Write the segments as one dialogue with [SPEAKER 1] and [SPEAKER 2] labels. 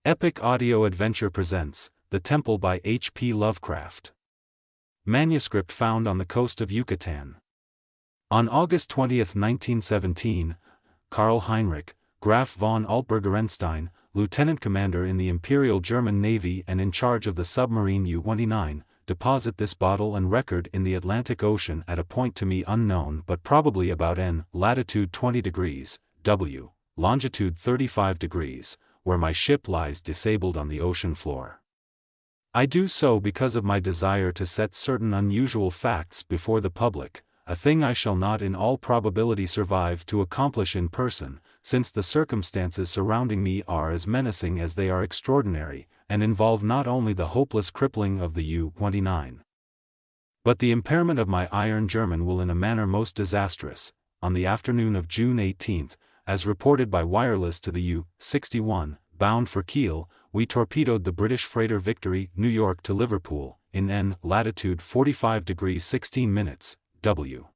[SPEAKER 1] Epic Audio Adventure presents The Temple by H.P. Lovecraft. Manuscript found on the coast of Yucatan. On August 20, 1917, Karl Heinrich, Graf von Altberger-Enstein, lieutenant commander in the Imperial German Navy and in charge of the submarine U-29, deposit this bottle and record in the Atlantic Ocean at a point to me unknown but probably about N, latitude 20 degrees, W, longitude 35 degrees, where my ship lies disabled on the ocean floor. I do so because of my desire to set certain unusual facts before the public, a thing I shall not in all probability survive to accomplish in person, since the circumstances surrounding me are as menacing as they are extraordinary, and involve not only the hopeless crippling of the U-29, but the impairment of my iron German will in a manner most disastrous. On the afternoon of June 18, as reported by wireless to the U-61, bound for Kiel, we torpedoed the British freighter Victory, New York to Liverpool, in N, latitude 45 degrees 16 minutes, W,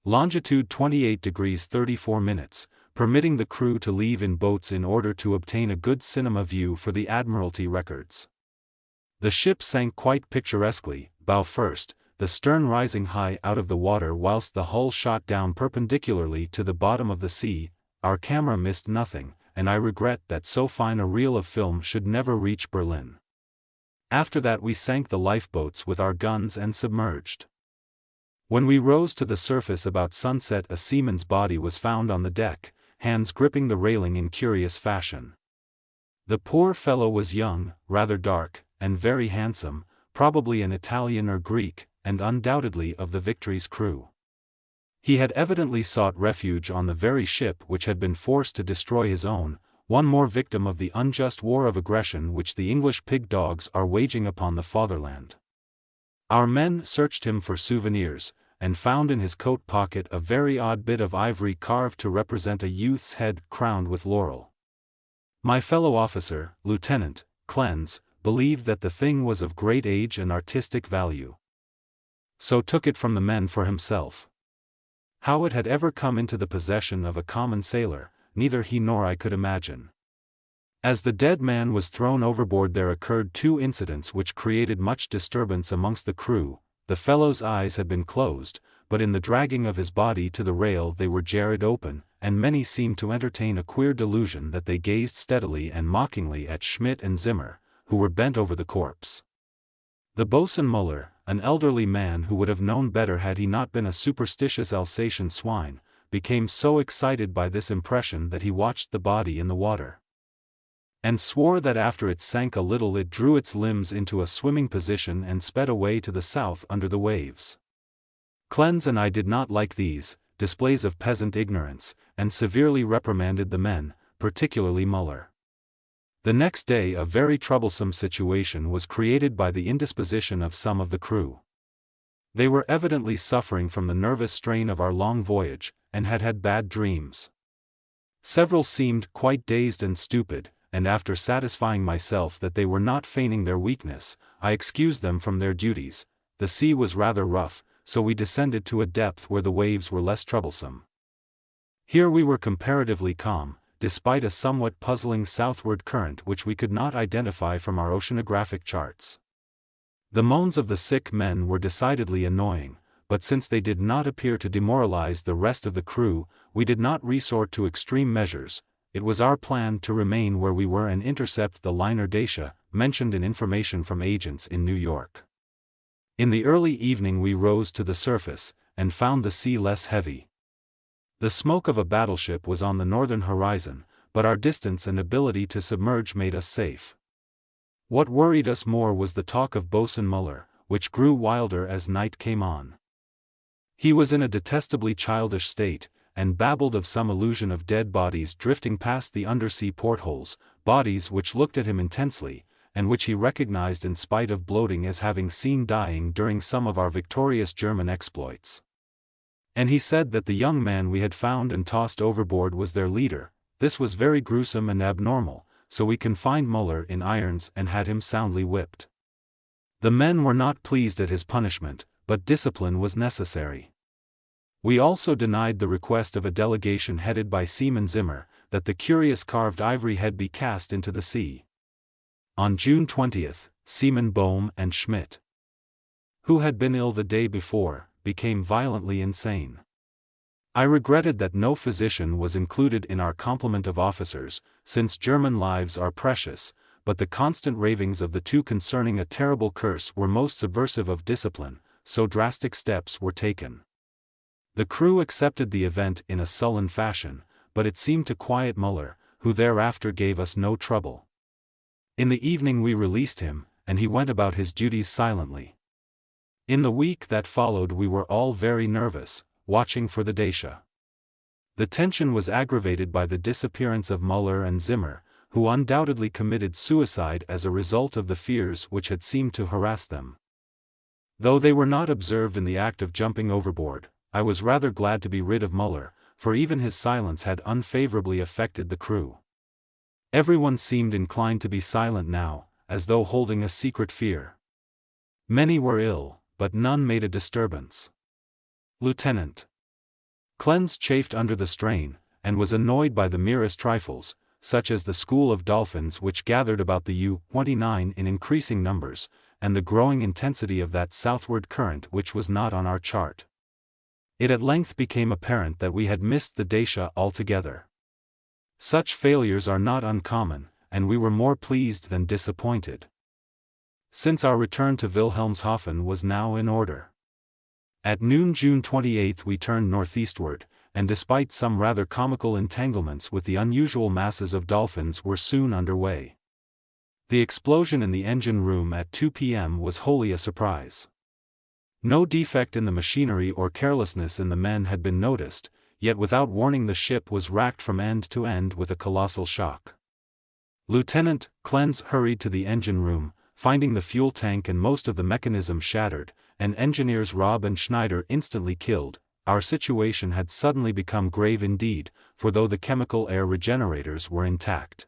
[SPEAKER 1] longitude 28 degrees 34 minutes, permitting the crew to leave in boats in order to obtain a good cinema view for the Admiralty records. The ship sank quite picturesquely, bow first, the stern rising high out of the water whilst the hull shot down perpendicularly to the bottom of the sea. Our camera missed nothing, and I regret that so fine a reel of film should never reach Berlin. After that we sank the lifeboats with our guns and submerged. When we rose to the surface about sunset, a seaman's body was found on the deck, hands gripping the railing in curious fashion. The poor fellow was young, rather dark, and very handsome, probably an Italian or Greek, and undoubtedly of the Victory's crew. He had evidently sought refuge on the very ship which had been forced to destroy his own, one more victim of the unjust war of aggression which the English pig dogs are waging upon the fatherland. Our men searched him for souvenirs, and found in his coat pocket a very odd bit of ivory carved to represent a youth's head crowned with laurel. My fellow officer, Lieutenant Klenz, believed that the thing was of great age and artistic value, so took it from the men for himself. How it had ever come into the possession of a common sailor, neither he nor I could imagine. As the dead man was thrown overboard there occurred two incidents which created much disturbance amongst the crew. The fellow's eyes had been closed, but in the dragging of his body to the rail they were jarred open, and many seemed to entertain a queer delusion that they gazed steadily and mockingly at Schmidt and Zimmer, who were bent over the corpse. The boatswain Muller, an elderly man who would have known better had he not been a superstitious Alsatian swine, became so excited by this impression that he watched the body in the water, and swore that after it sank a little it drew its limbs into a swimming position and sped away to the south under the waves. Klenz and I did not like these displays of peasant ignorance, and severely reprimanded the men, particularly Muller. The next day a very troublesome situation was created by the indisposition of some of the crew. They were evidently suffering from the nervous strain of our long voyage, and had had bad dreams. Several seemed quite dazed and stupid, and after satisfying myself that they were not feigning their weakness, I excused them from their duties. The sea was rather rough, so we descended to a depth where the waves were less troublesome. Here we were comparatively calm, despite a somewhat puzzling southward current which we could not identify from our oceanographic charts. The moans of the sick men were decidedly annoying, but since they did not appear to demoralize the rest of the crew, we did not resort to extreme measures. It was our plan to remain where we were and intercept the liner Dacia, mentioned in information from agents in New York. In the early evening we rose to the surface, and found the sea less heavy. The smoke of a battleship was on the northern horizon, but our distance and ability to submerge made us safe. What worried us more was the talk of boatswain Muller, which grew wilder as night came on. He was in a detestably childish state, and babbled of some illusion of dead bodies drifting past the undersea portholes, bodies which looked at him intensely, and which he recognized in spite of bloating as having seen dying during some of our victorious German exploits. And he said that the young man we had found and tossed overboard was their leader. This was very gruesome and abnormal, so we confined Muller in irons and had him soundly whipped. The men were not pleased at his punishment, but discipline was necessary. We also denied the request of a delegation headed by Seaman Zimmer, that the curious carved ivory head be cast into the sea. On June 20th, Seamen Bohm and Schmidt, who had been ill the day before, became violently insane. I regretted that no physician was included in our complement of officers, since German lives are precious, but the constant ravings of the two concerning a terrible curse were most subversive of discipline, so drastic steps were taken. The crew accepted the event in a sullen fashion, but it seemed to quiet Muller, who thereafter gave us no trouble. In the evening we released him, and he went about his duties silently. In the week that followed we were all very nervous, watching for the Dacia. The tension was aggravated by the disappearance of Muller and Zimmer, who undoubtedly committed suicide as a result of the fears which had seemed to harass them. Though they were not observed in the act of jumping overboard, I was rather glad to be rid of Muller, for even his silence had unfavorably affected the crew. Everyone seemed inclined to be silent now, as though holding a secret fear. Many were ill, but none made a disturbance. Lieutenant Klenz chafed under the strain, and was annoyed by the merest trifles, such as the school of dolphins which gathered about the U-29 in increasing numbers, and the growing intensity of that southward current which was not on our chart. It at length became apparent that we had missed the Dacia altogether. Such failures are not uncommon, and we were more pleased than disappointed, since our return to Wilhelmshaven was now in order. At noon June 28 we turned northeastward, and despite some rather comical entanglements with the unusual masses of dolphins were soon underway. The explosion in the engine room at 2 p.m. was wholly a surprise. No defect in the machinery or carelessness in the men had been noticed, yet without warning the ship was racked from end to end with a colossal shock. Lieutenant Klenz hurried to the engine room, finding the fuel tank and most of the mechanism shattered, and engineers Robb and Schneider instantly killed. Our situation had suddenly become grave indeed, for though the chemical air regenerators were intact,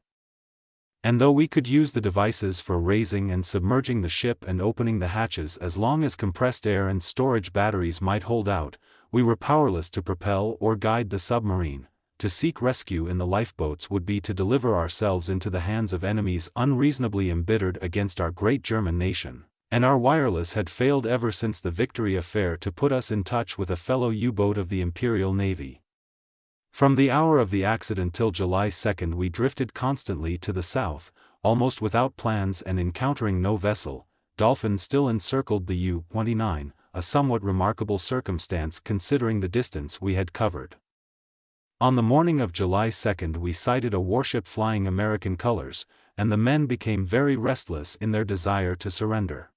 [SPEAKER 1] and though we could use the devices for raising and submerging the ship and opening the hatches as long as compressed air and storage batteries might hold out, we were powerless to propel or guide the submarine. To seek rescue in the lifeboats would be to deliver ourselves into the hands of enemies unreasonably embittered against our great German nation, and our wireless had failed ever since the Victory affair to put us in touch with a fellow U-boat of the Imperial Navy. From the hour of the accident till July 2 we drifted constantly to the south, almost without plans and encountering no vessel. Dolphins still encircled the U-29, a somewhat remarkable circumstance considering the distance we had covered. On the morning of July 2 we sighted a warship flying American colors, and the men became very restless in their desire to surrender.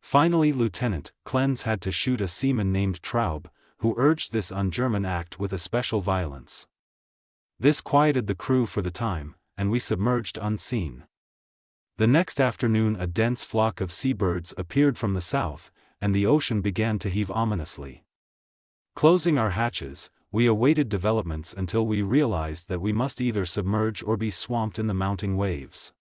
[SPEAKER 1] Finally Lieutenant Klenz had to shoot a seaman named Traub, who urged this un-German act with especial violence. This quieted the crew for the time, and we submerged unseen. The next afternoon a dense flock of seabirds appeared from the south, and the ocean began to heave ominously. Closing our hatches, we awaited developments until we realized that we must either submerge or be swamped in the mounting waves.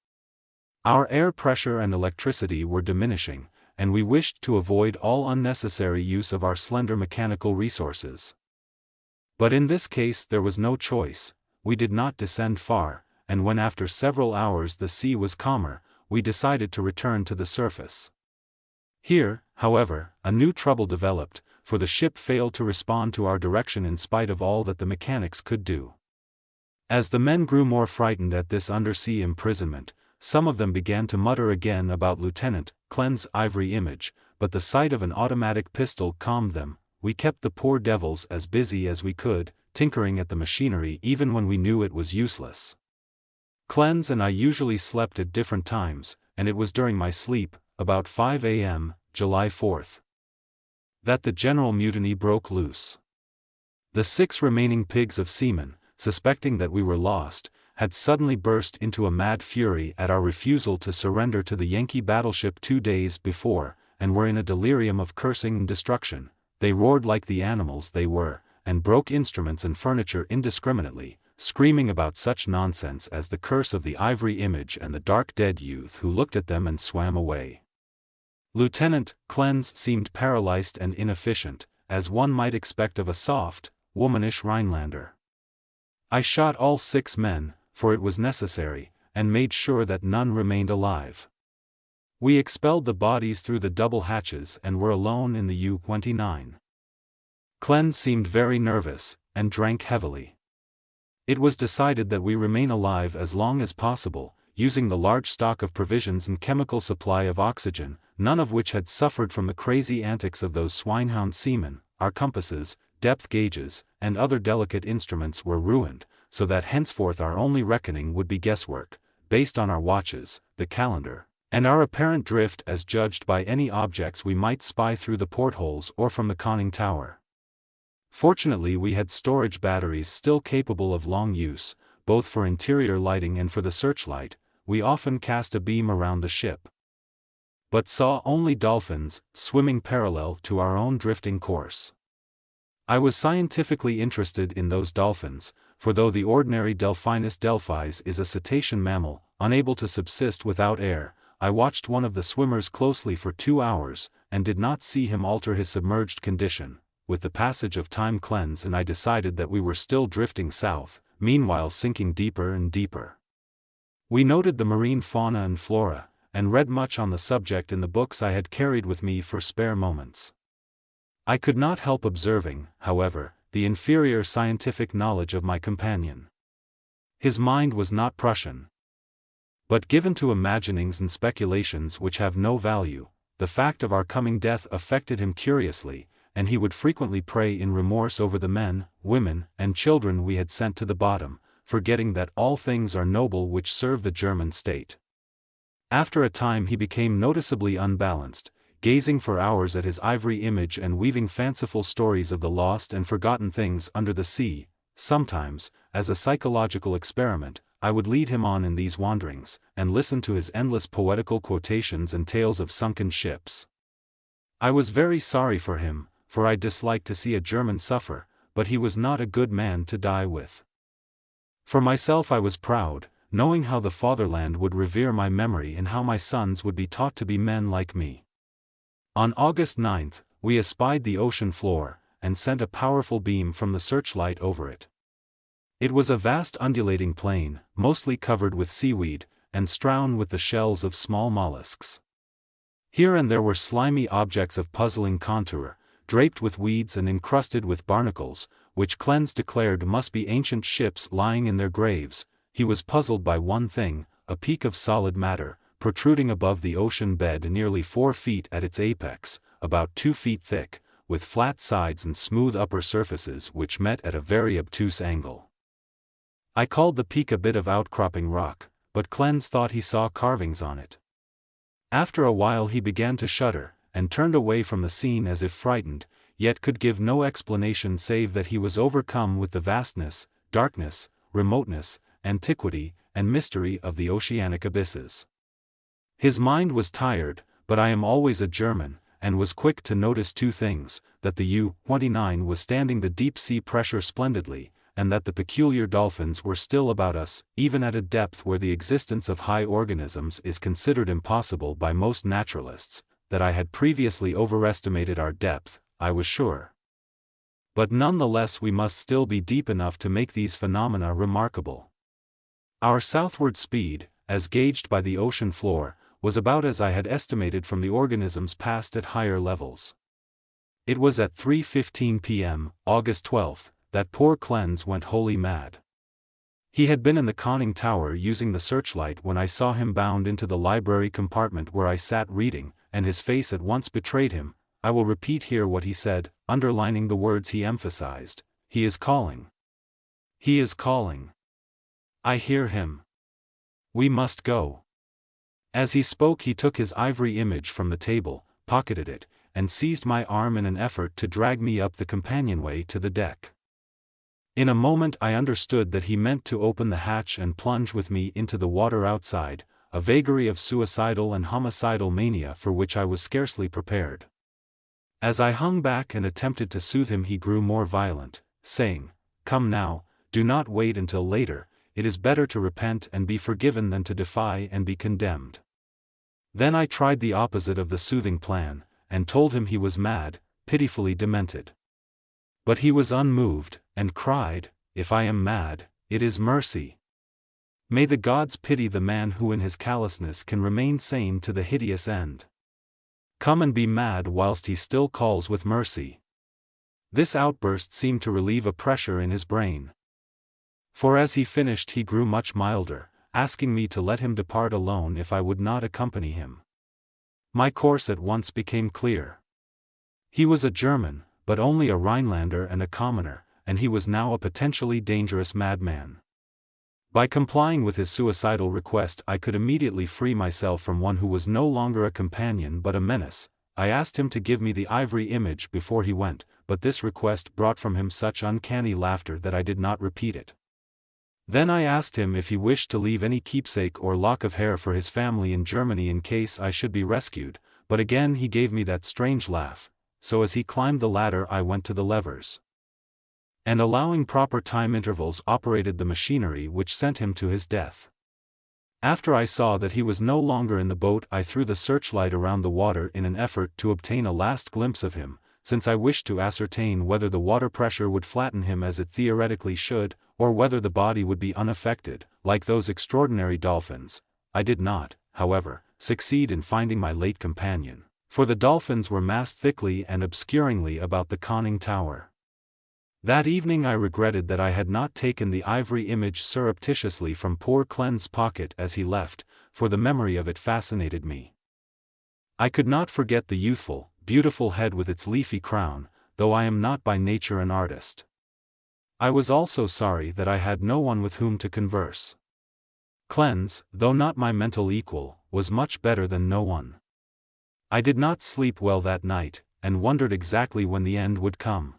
[SPEAKER 1] Our air pressure and electricity were diminishing, and we wished to avoid all unnecessary use of our slender mechanical resources. But in this case there was no choice. We did not descend far, and when after several hours the sea was calmer, we decided to return to the surface. Here, however, a new trouble developed, for the ship failed to respond to our direction in spite of all that the mechanics could do. As the men grew more frightened at this undersea imprisonment, some of them began to mutter again about Lieutenant Klenz's ivory image, but the sight of an automatic pistol calmed them. We kept the poor devils as busy as we could, tinkering at the machinery even when we knew it was useless. Klenz and I usually slept at different times, and it was during my sleep, about 5 a.m., July 4, that the general mutiny broke loose. The 6 remaining pigs of seamen, suspecting that we were lost, had suddenly burst into a mad fury at our refusal to surrender to the Yankee battleship 2 days before, and were in a delirium of cursing and destruction. They roared like the animals they were, and broke instruments and furniture indiscriminately, screaming about such nonsense as the curse of the ivory image and the dark dead youth who looked at them and swam away. Lieutenant Klenz seemed paralyzed and inefficient, as one might expect of a soft, womanish Rhinelander. I shot all 6 men, for it was necessary, and made sure that none remained alive. We expelled the bodies through the double hatches and were alone in the U-29. Clens seemed very nervous, and drank heavily. It was decided that we remain alive as long as possible, using the large stock of provisions and chemical supply of oxygen, none of which had suffered from the crazy antics of those swinehound seamen. Our compasses, depth gauges, and other delicate instruments were ruined, so that henceforth our only reckoning would be guesswork, based on our watches, the calendar, and our apparent drift as judged by any objects we might spy through the portholes or from the conning tower. Fortunately we had storage batteries still capable of long use, both for interior lighting and for the searchlight. We often cast a beam around the ship, but saw only dolphins, swimming parallel to our own drifting course. I was scientifically interested in those dolphins, for though the ordinary Delphinus delphis is a cetacean mammal, unable to subsist without air, I watched one of the swimmers closely for 2 hours, and did not see him alter his submerged condition. With the passage of time Clens and I decided that we were still drifting south, meanwhile sinking deeper and deeper. We noted the marine fauna and flora, and read much on the subject in the books I had carried with me for spare moments. I could not help observing, however, the inferior scientific knowledge of my companion. His mind was not Prussian, but given to imaginings and speculations which have no value. The fact of our coming death affected him curiously, and he would frequently pray in remorse over the men, women, and children we had sent to the bottom, forgetting that all things are noble which serve the German state. After a time he became noticeably unbalanced, gazing for hours at his ivory image and weaving fanciful stories of the lost and forgotten things under the sea. Sometimes, as a psychological experiment, I would lead him on in these wanderings, and listen to his endless poetical quotations and tales of sunken ships. I was very sorry for him, for I disliked to see a German suffer, but he was not a good man to die with. For myself I was proud, knowing how the fatherland would revere my memory and how my sons would be taught to be men like me. On August 9, we espied the ocean floor, and sent a powerful beam from the searchlight over it. It was a vast undulating plain, mostly covered with seaweed, and strewn with the shells of small mollusks. Here and there were slimy objects of puzzling contour, draped with weeds and encrusted with barnacles, which Clens declared must be ancient ships lying in their graves. He was puzzled by one thing, a peak of solid matter, protruding above the ocean bed nearly 4 feet at its apex, about 2 feet thick, with flat sides and smooth upper surfaces which met at a very obtuse angle. I called the peak a bit of outcropping rock, but Clens thought he saw carvings on it. After a while he began to shudder, and turned away from the scene as if frightened, yet could give no explanation save that he was overcome with the vastness, darkness, remoteness, antiquity, and mystery of the oceanic abysses. His mind was tired, but I am always a German, and was quick to notice 2 things, that the U-29 was standing the deep sea pressure splendidly, and that the peculiar dolphins were still about us, even at a depth where the existence of high organisms is considered impossible by most naturalists. That I had previously overestimated our depth, I was sure. But nonetheless we must still be deep enough to make these phenomena remarkable. Our southward speed, as gauged by the ocean floor, was about as I had estimated from the organisms passed at higher levels. It was at 3:15 p.m., August 12, that poor Clens went wholly mad. He had been in the conning tower using the searchlight when I saw him bound into the library compartment where I sat reading, and his face at once betrayed him. I will repeat here what he said, underlining the words he emphasized. He is calling. He is calling. I hear him. We must go. As he spoke he took his ivory image from the table, pocketed it, and seized my arm in an effort to drag me up the companionway to the deck. In a moment I understood that he meant to open the hatch and plunge with me into the water outside, a vagary of suicidal and homicidal mania for which I was scarcely prepared. As I hung back and attempted to soothe him he grew more violent, saying, "Come now, do not wait until later, it is better to repent and be forgiven than to defy and be condemned." Then I tried the opposite of the soothing plan, and told him he was mad, pitifully demented. But he was unmoved, and cried, "If I am mad, it is mercy." May the gods pity the man who in his callousness can remain sane to the hideous end. Come and be mad whilst he still calls with mercy. This outburst seemed to relieve a pressure in his brain. For as he finished he grew much milder, asking me to let him depart alone if I would not accompany him. My course at once became clear. He was a German, but only a Rhinelander and a commoner, and he was now a potentially dangerous madman. By complying with his suicidal request I could immediately free myself from one who was no longer a companion but a menace. I asked him to give me the ivory image before he went, but this request brought from him such uncanny laughter that I did not repeat it. Then I asked him if he wished to leave any keepsake or lock of hair for his family in Germany in case I should be rescued, but again he gave me that strange laugh, so as he climbed the ladder I went to the levers, and allowing proper time intervals operated the machinery which sent him to his death. After I saw that he was no longer in the boat I threw the searchlight around the water in an effort to obtain a last glimpse of him, since I wished to ascertain whether the water pressure would flatten him as it theoretically should, or whether the body would be unaffected, like those extraordinary dolphins. I did not, however, succeed in finding my late companion, for the dolphins were massed thickly and obscuringly about the conning tower. That evening I regretted that I had not taken the ivory image surreptitiously from poor Clen's pocket as he left, for the memory of it fascinated me. I could not forget the youthful, beautiful head with its leafy crown, though I am not by nature an artist. I was also sorry that I had no one with whom to converse. Clen's, though not my mental equal, was much better than no one. I did not sleep well that night, and wondered exactly when the end would come.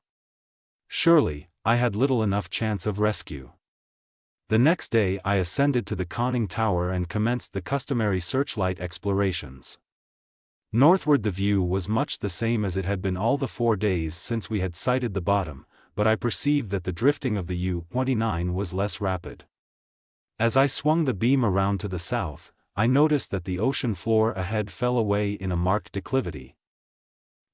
[SPEAKER 1] Surely, I had little enough chance of rescue. The next day I ascended to the conning tower and commenced the customary searchlight explorations. Northward the view was much the same as it had been all the 4 days since we had sighted the bottom, but I perceived that the drifting of the U-29 was less rapid. As I swung the beam around to the south, I noticed that the ocean floor ahead fell away in a marked declivity,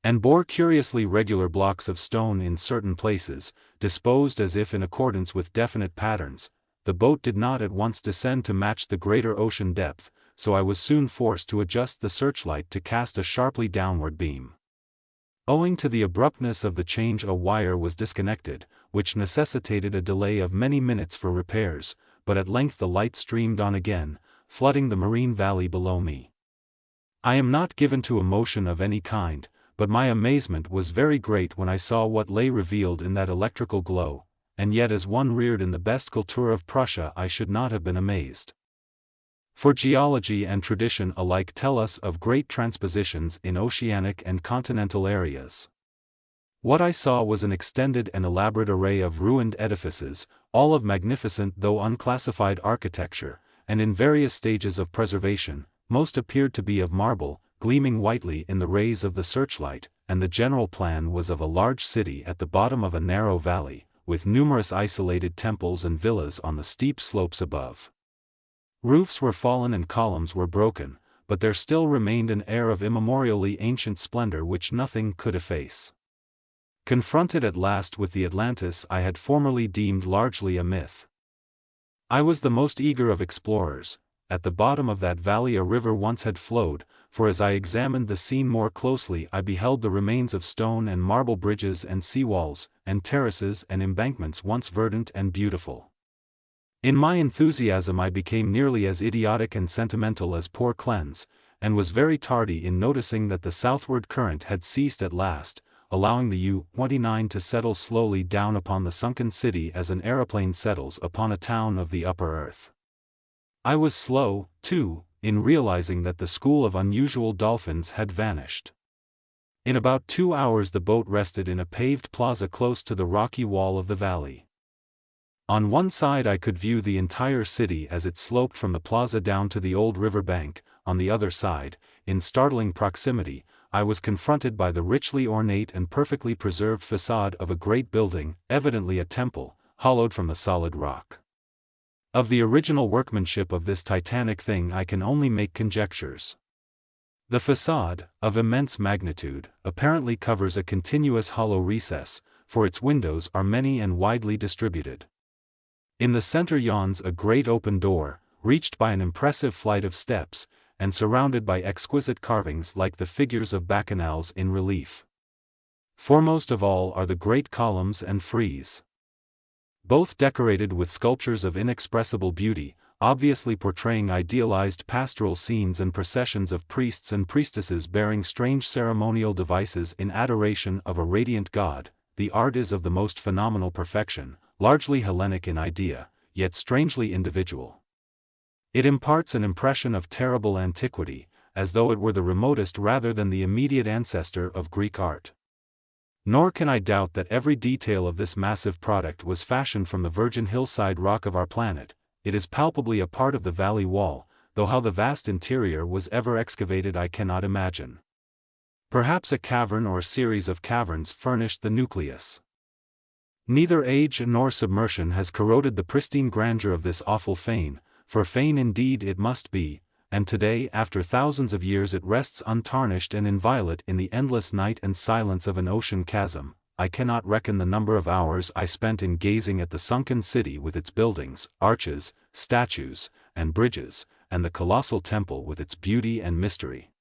[SPEAKER 1] and bore curiously regular blocks of stone in certain places, disposed as if in accordance with definite patterns. The boat did not at once descend to match the greater ocean depth, so I was soon forced to adjust the searchlight to cast a sharply downward beam. Owing to the abruptness of the change a wire was disconnected, which necessitated a delay of many minutes for repairs, but at length the light streamed on again, flooding the marine valley below me. I am not given to emotion of any kind, but my amazement was very great when I saw what lay revealed in that electrical glow, and yet as one reared in the best culture of Prussia I should not have been amazed. For geology and tradition alike tell us of great transpositions in oceanic and continental areas. What I saw was an extended and elaborate array of ruined edifices, all of magnificent though unclassified architecture, and in various stages of preservation. Most appeared to be of marble, gleaming whitely in the rays of the searchlight, and the general plan was of a large city at the bottom of a narrow valley, with numerous isolated temples and villas on the steep slopes above. Roofs were fallen and columns were broken, but there still remained an air of immemorially ancient splendor which nothing could efface. Confronted at last with the Atlantis I had formerly deemed largely a myth, I was the most eager of explorers. At the bottom of that valley a river once had flowed, for as I examined the scene more closely I beheld the remains of stone and marble bridges and seawalls, and terraces and embankments once verdant and beautiful. In my enthusiasm I became nearly as idiotic and sentimental as poor Clen's, and was very tardy in noticing that the southward current had ceased at last, allowing the U-29 to settle slowly down upon the sunken city as an aeroplane settles upon a town of the upper earth. I was slow, too, in realizing that the school of unusual dolphins had vanished. In about 2 hours the boat rested in a paved plaza close to the rocky wall of the valley. On one side I could view the entire city as it sloped from the plaza down to the old river bank. On the other side, in startling proximity, I was confronted by the richly ornate and perfectly preserved facade of a great building, evidently a temple, hollowed from the solid rock. Of the original workmanship of this titanic thing I can only make conjectures. The facade, of immense magnitude, apparently covers a continuous hollow recess, for its windows are many and widely distributed. In the center yawns a great open door, reached by an impressive flight of steps, and surrounded by exquisite carvings like the figures of bacchanals in relief. Foremost of all are the great columns and frieze. Both decorated with sculptures of inexpressible beauty, obviously portraying idealized pastoral scenes and processions of priests and priestesses bearing strange ceremonial devices in adoration of a radiant god. The art is of the most phenomenal perfection, largely Hellenic in idea, yet strangely individual. It imparts an impression of terrible antiquity, as though it were the remotest rather than the immediate ancestor of Greek art. Nor can I doubt that every detail of this massive product was fashioned from the virgin hillside rock of our planet. It is palpably a part of the valley wall, though how the vast interior was ever excavated I cannot imagine. Perhaps a cavern or a series of caverns furnished the nucleus. Neither age nor submersion has corroded the pristine grandeur of this awful fane, for fane indeed it must be, and today after thousands of years it rests untarnished and inviolate in the endless night and silence of an ocean chasm. I cannot reckon the number of hours I spent in gazing at the sunken city with its buildings, arches, statues, and bridges, and the colossal temple with its beauty and mystery.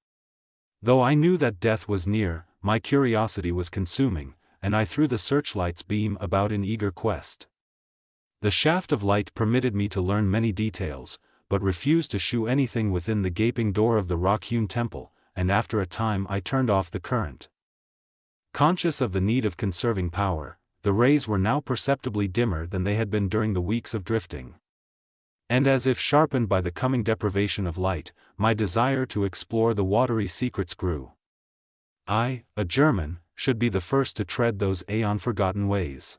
[SPEAKER 1] Though I knew that death was near, my curiosity was consuming, and I threw the searchlight's beam about in eager quest. The shaft of light permitted me to learn many details, but refused to shew anything within the gaping door of the rock-hewn temple, and after a time I turned off the current. Conscious of the need of conserving power, the rays were now perceptibly dimmer than they had been during the weeks of drifting. And as if sharpened by the coming deprivation of light, my desire to explore the watery secrets grew. I, a German, should be the first to tread those aeon-forgotten ways.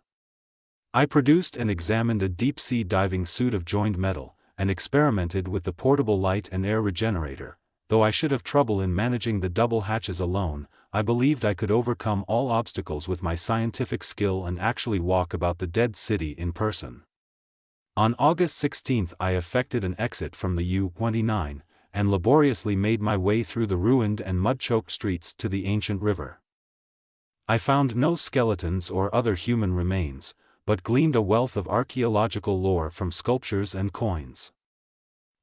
[SPEAKER 1] I produced and examined a deep-sea diving suit of joined metal, and experimented with the portable light and air regenerator. Though I should have trouble in managing the double hatches alone, I believed I could overcome all obstacles with my scientific skill and actually walk about the dead city in person. On August 16 I effected an exit from the U-29, and laboriously made my way through the ruined and mud-choked streets to the ancient river. I found no skeletons or other human remains, but gleaned a wealth of archaeological lore from sculptures and coins.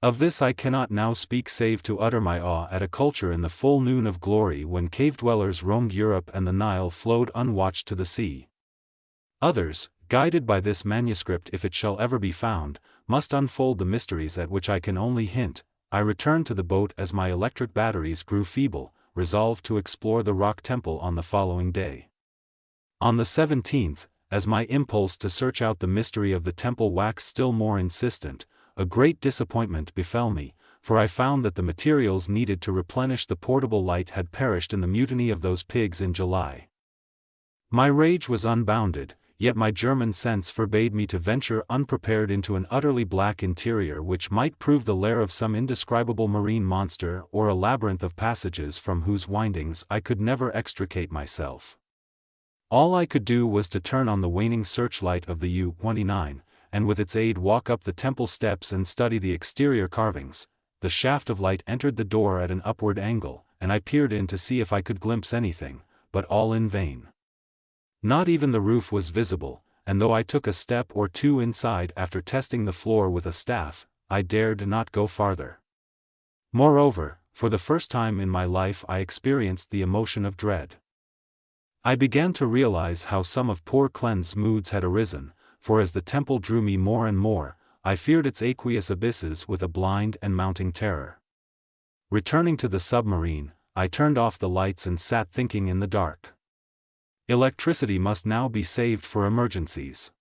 [SPEAKER 1] Of this I cannot now speak save to utter my awe at a culture in the full noon of glory when cave-dwellers roamed Europe and the Nile flowed unwatched to the sea. Others, guided by this manuscript if it shall ever be found, must unfold the mysteries at which I can only hint. I returned to the boat as my electric batteries grew feeble, resolved to explore the rock temple on the following day. On the 17th, as my impulse to search out the mystery of the temple waxed still more insistent, a great disappointment befell me, for I found that the materials needed to replenish the portable light had perished in the mutiny of those pigs in July. My rage was unbounded, yet my German sense forbade me to venture unprepared into an utterly black interior which might prove the lair of some indescribable marine monster or a labyrinth of passages from whose windings I could never extricate myself. All I could do was to turn on the waning searchlight of the U-29, and with its aid walk up the temple steps and study the exterior carvings. The shaft of light entered the door at an upward angle, and I peered in to see if I could glimpse anything, but all in vain. Not even the roof was visible, and though I took a step or two inside after testing the floor with a staff, I dared not go farther. Moreover, for the first time in my life I experienced the emotion of dread. I began to realize how some of poor Clean's moods had arisen, for as the temple drew me more and more, I feared its aqueous abysses with a blind and mounting terror. Returning to the submarine, I turned off the lights and sat thinking in the dark. Electricity must now be saved for emergencies.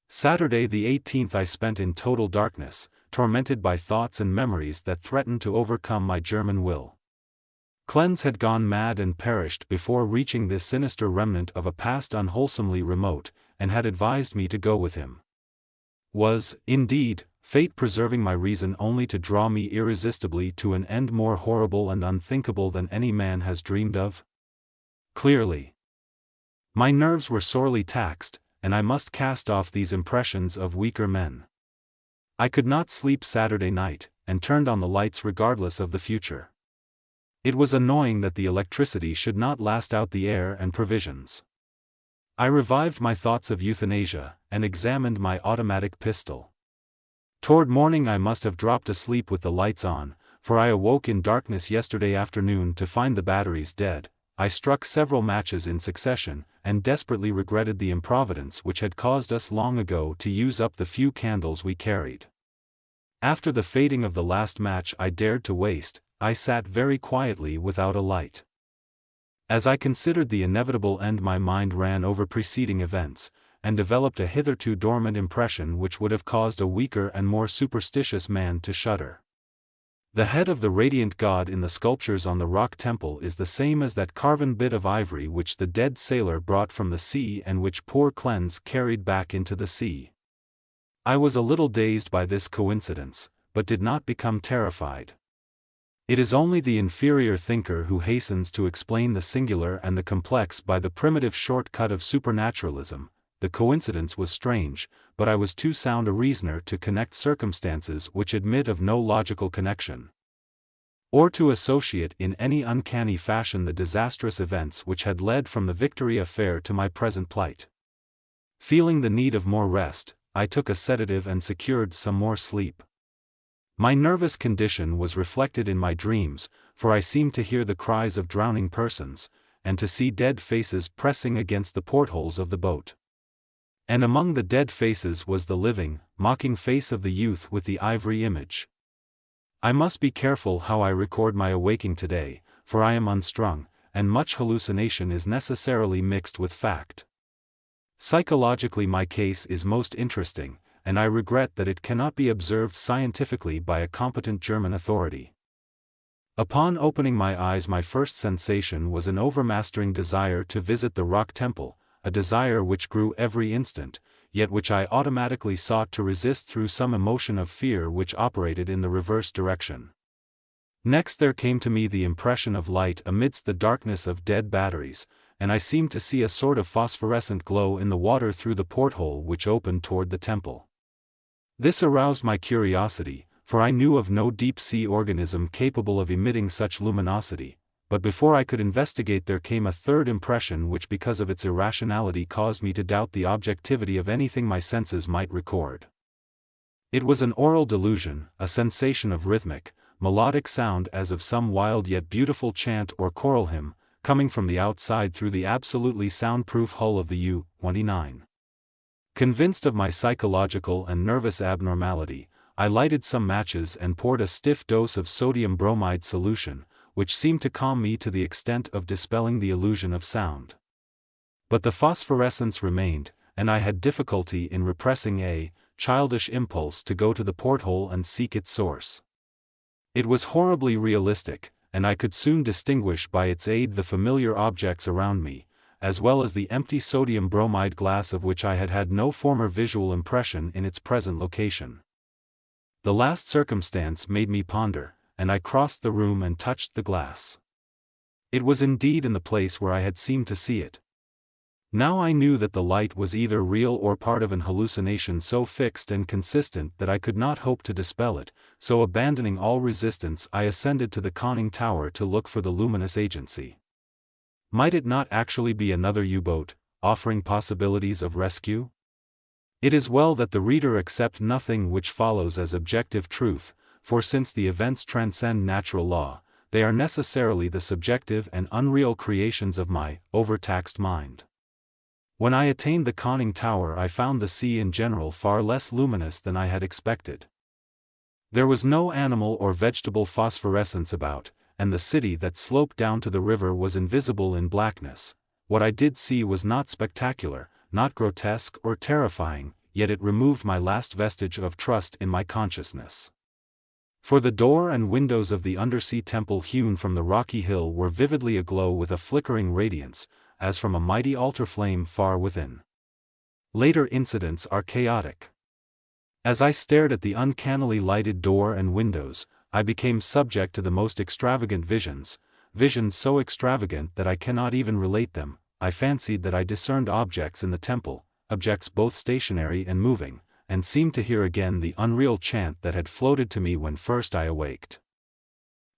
[SPEAKER 1] Saturday the 18th I spent in total darkness, tormented by thoughts and memories that threatened to overcome my German will. Clean's had gone mad and perished before reaching this sinister remnant of a past unwholesomely remote, and had advised me to go with him. Was, indeed, fate preserving my reason only to draw me irresistibly to an end more horrible and unthinkable than any man has dreamed of? Clearly. My nerves were sorely taxed, and I must cast off these impressions of weaker men. I could not sleep Saturday night, and turned on the lights regardless of the future. It was annoying that the electricity should not last out the air and provisions. I revived my thoughts of euthanasia, and examined my automatic pistol. Toward morning I must have dropped asleep with the lights on, for I awoke in darkness yesterday afternoon to find the batteries dead. I struck several matches in succession, and desperately regretted the improvidence which had caused us long ago to use up the few candles we carried. After the fading of the last match I dared to waste, I sat very quietly without a light. As I considered the inevitable end, my mind ran over preceding events, and developed a hitherto dormant impression which would have caused a weaker and more superstitious man to shudder. The head of the radiant god in the sculptures on the rock temple is the same as that carven bit of ivory which the dead sailor brought from the sea and which poor Cleanse carried back into the sea. I was a little dazed by this coincidence, but did not become terrified. It is only the inferior thinker who hastens to explain the singular and the complex by the primitive short-cut of supernaturalism. The coincidence was strange, but I was too sound a reasoner to connect circumstances which admit of no logical connection, or to associate in any uncanny fashion the disastrous events which had led from the Victory affair to my present plight. Feeling the need of more rest, I took a sedative and secured some more sleep. My nervous condition was reflected in my dreams, for I seemed to hear the cries of drowning persons, and to see dead faces pressing against the portholes of the boat. And among the dead faces was the living, mocking face of the youth with the ivory image. I must be careful how I record my awaking today, for I am unstrung, and much hallucination is necessarily mixed with fact. Psychologically my case is most interesting, and I regret that it cannot be observed scientifically by a competent German authority. Upon opening my eyes, my first sensation was an overmastering desire to visit the rock temple, a desire which grew every instant, yet which I automatically sought to resist through some emotion of fear which operated in the reverse direction. Next there came to me the impression of light amidst the darkness of dead batteries, and I seemed to see a sort of phosphorescent glow in the water through the porthole which opened toward the temple. This aroused my curiosity, for I knew of no deep-sea organism capable of emitting such luminosity, but before I could investigate there came a third impression which because of its irrationality caused me to doubt the objectivity of anything my senses might record. It was an aural delusion, a sensation of rhythmic, melodic sound as of some wild yet beautiful chant or choral hymn, coming from the outside through the absolutely soundproof hull of the U-29. Convinced of my psychological and nervous abnormality, I lighted some matches and poured a stiff dose of sodium bromide solution, which seemed to calm me to the extent of dispelling the illusion of sound. But the phosphorescence remained, and I had difficulty in repressing a childish impulse to go to the porthole and seek its source. It was horribly realistic, and I could soon distinguish by its aid the familiar objects around me, as well as the empty sodium bromide glass of which I had had no former visual impression in its present location. The last circumstance made me ponder, and I crossed the room and touched the glass. It was indeed in the place where I had seemed to see it. Now I knew that the light was either real or part of an hallucination so fixed and consistent that I could not hope to dispel it, so abandoning all resistance I ascended to the conning tower to look for the luminous agency. Might it not actually be another U-boat, offering possibilities of rescue? It is well that the reader accept nothing which follows as objective truth, for since the events transcend natural law, they are necessarily the subjective and unreal creations of my overtaxed mind. When I attained the conning tower I found the sea in general far less luminous than I had expected. There was no animal or vegetable phosphorescence about, and the city that sloped down to the river was invisible in blackness. What I did see was not spectacular, not grotesque or terrifying, yet it removed my last vestige of trust in my consciousness. For the door and windows of the undersea temple hewn from the rocky hill were vividly aglow with a flickering radiance, as from a mighty altar flame far within. Later incidents are chaotic. As I stared at the uncannily lighted door and windows, I became subject to the most extravagant visions so extravagant that I cannot even relate them. I fancied that I discerned objects in the temple, objects both stationary and moving, and seemed to hear again the unreal chant that had floated to me when first I awaked.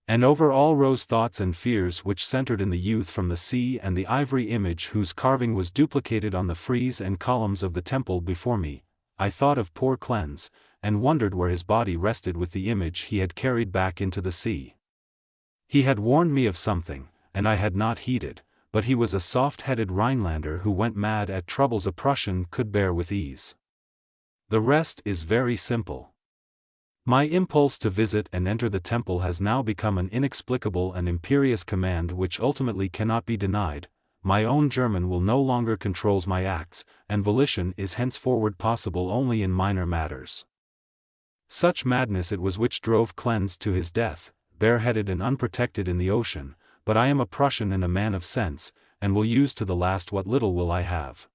[SPEAKER 1] And over all rose thoughts and fears which centered in the youth from the sea and the ivory image whose carving was duplicated on the frieze and columns of the temple before me. I thought of poor Cleanse, and wondered where his body rested with the image he had carried back into the sea. He had warned me of something, and I had not heeded, but he was a soft-headed Rhinelander who went mad at troubles a Prussian could bear with ease. The rest is very simple. My impulse to visit and enter the temple has now become an inexplicable and imperious command which ultimately cannot be denied. My own German will no longer controls my acts, and volition is henceforward possible only in minor matters. Such madness it was which drove Cleanz to his death, bareheaded and unprotected in the ocean, but I am a Prussian and a man of sense, and will use to the last what little will I have.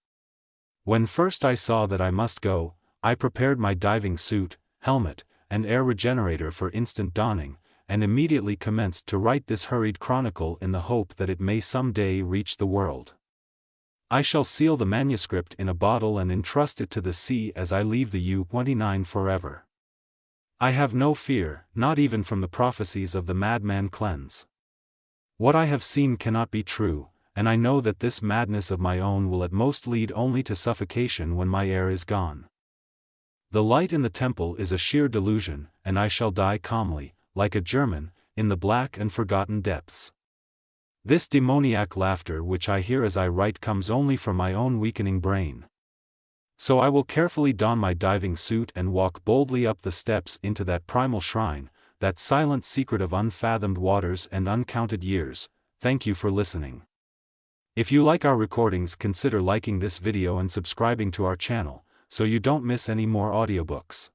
[SPEAKER 1] When first I saw that I must go, I prepared my diving suit, helmet, and air regenerator for instant donning, and immediately commenced to write this hurried chronicle in the hope that it may some day reach the world. I shall seal the manuscript in a bottle and entrust it to the sea as I leave the U-29 forever. I have no fear, not even from the prophecies of the madman Cleanz. What I have seen cannot be true, and I know that this madness of my own will at most lead only to suffocation when my air is gone. The light in the temple is a sheer delusion, and I shall die calmly, like a German, in the black and forgotten depths. This demoniac laughter which I hear as I write comes only from my own weakening brain. So I will carefully don my diving suit and walk boldly up the steps into that primal shrine, that silent secret of unfathomed waters and uncounted years. Thank you for listening. If you like our recordings, consider liking this video and subscribing to our channel, so you don't miss any more audiobooks.